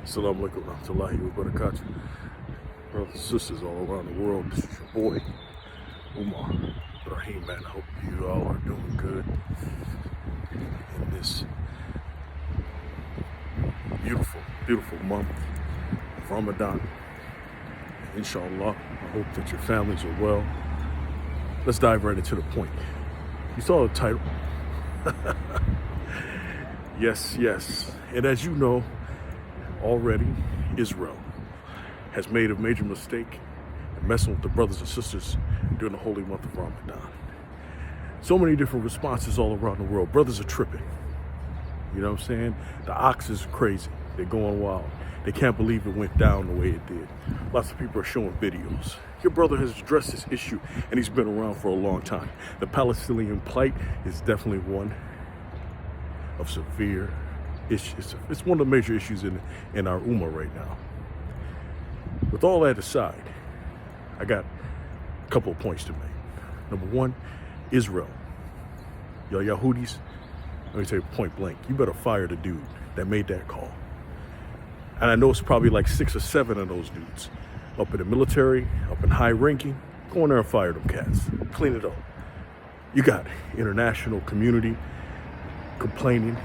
Assalamu alaikum wa rahmatullahi wa barakatuh. Brothers and sisters all around the world, this is your boy, Umar Ibrahim, man. I hope you all are doing good in this beautiful, beautiful month of Ramadan. Inshallah, I hope that your families are well. Let's dive right into the point. You saw the title. Yes. And as you know, already, Israel has made a major mistake in messing with the brothers and sisters during the holy month of Ramadan. So many different responses all around the world. Brothers are tripping. You know what I'm saying? The ox is crazy. They're going wild. They can't believe it went down the way it did. Lots of people are showing videos. Your brother has addressed this issue, and he's been around for a long time. The Palestinian plight is definitely one of severe issues. It's one of the major issues in our Ummah right now. With all that aside, I got a couple of points to make. Number one, Israel. Yo, Yahudis, let me tell you point blank, you better fire the dude that made that call. And I know it's probably like 6 or 7 of those dudes up in the military, up in high ranking. Go in there and fire them cats. Clean it up. You got international community complaining.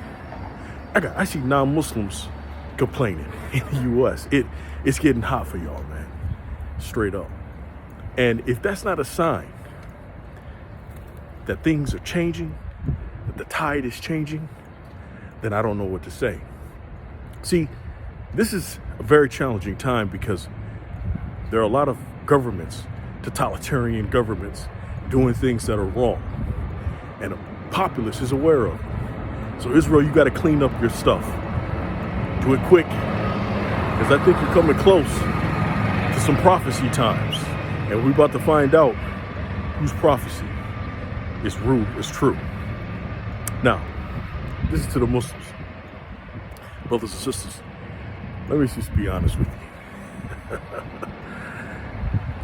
I see non-Muslims complaining in the U.S. It's getting hot for y'all, man. Straight up. And if that's not a sign that things are changing, that the tide is changing, then I don't know what to say. See, this is a very challenging time because there are a lot of governments, totalitarian governments, doing things that are wrong. And the populace is aware of it. So Israel, you got to clean up your stuff. Do it quick, because I think you're coming close to some prophecy times. And we're about to find out whose prophecy is true. Now, this is to the Muslims. Brothers and sisters, let me just be honest with you.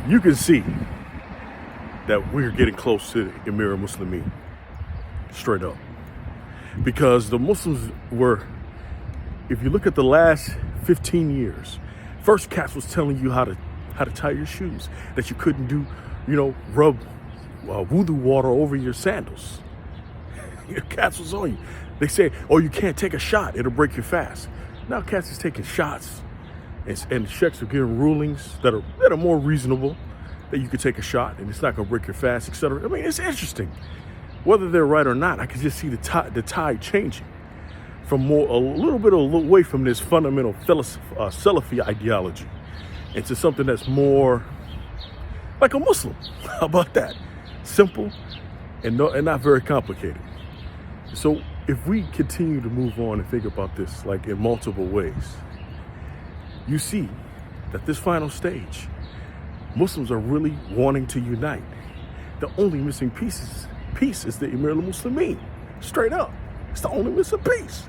You can see that we're getting close to Emir Muslimin. Straight up. Because the Muslims were, if you look at the last 15 years, first cats was telling you how to tie your shoes, that you couldn't do, rub wudu water over your sandals. Your cats was on you. They say, oh, you can't take a shot, it'll break your fast. Now cats is taking shots, and sheikhs are getting rulings that are more reasonable, that you could take a shot and it's not gonna break your fast, etc. I mean, it's interesting. Whether they're right or not, I can just see the tide changing from a little bit away from this fundamental Salafi ideology into something that's more like a Muslim. How about that? Simple and not very complicated. So if we continue to move on and think about this like in multiple ways, you see that this final stage, Muslims are really wanting to unite. The only missing piece is the Emir al-Muslimin. Straight up. It's the only missing piece.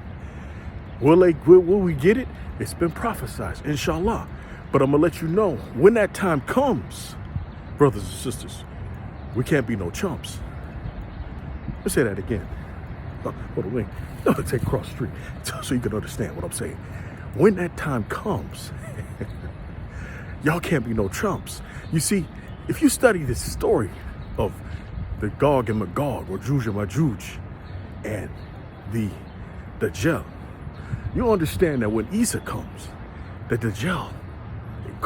Will we get it? It's been prophesied, inshallah. But I'm going to let you know, when that time comes, brothers and sisters, we can't be no chumps. Let's say that again. Hold on, wait. No, take across the street so you can understand what I'm saying. When that time comes, y'all can't be no chumps. You see, if you study this story of the Gog and Magog, or Juj and Majuj, and the Dajjal, you understand that when Isa comes, the Dajjal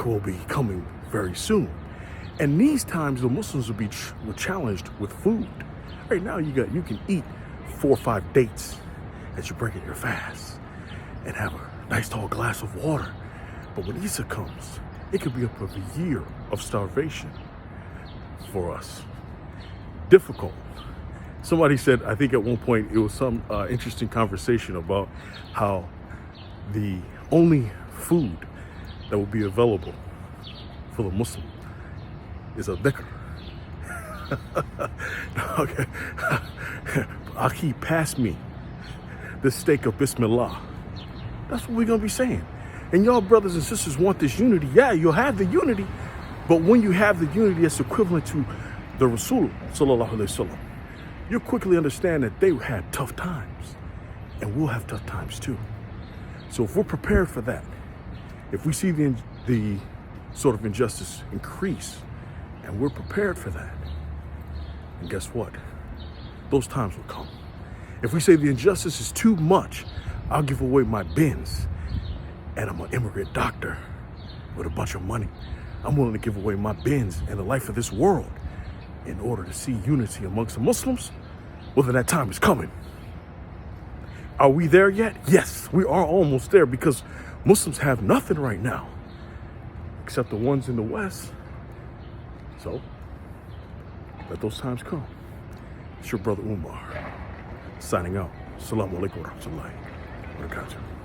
will be coming very soon. And these times, the Muslims were challenged with food. Right now, you can eat 4 or 5 dates as you're breaking your fast and have a nice tall glass of water. But when Isa comes, it could be up to a year of starvation for us. Difficult. Somebody said, I think at one point, it was some interesting conversation about how the only food that will be available for the Muslim is a dhikr. Okay. Akhi, pass me the steak of Bismillah. That's what we're going to be saying. And y'all brothers and sisters want this unity. Yeah, you'll have the unity. But when you have the unity that's equivalent to the Rasul, sallallahu alaihi wasallam, you'll quickly understand that they had tough times. And we'll have tough times too. So if we're prepared for that, If we see the sort of injustice increase, and we're prepared for that, and guess what? Those times will come. If we say the injustice is too much, I'll give away my Benz, and I'm an immigrant doctor with a bunch of money. I'm willing to give away my Benz and the life of this world in order to see unity amongst the Muslims. Well, then that time is coming. Are we there yet? Yes, we are almost there, because Muslims have nothing right now except the ones in the West. So let those times come. It's your brother Umar signing out. Assalamu alaikum wa rahmatullahi wa barakatuh.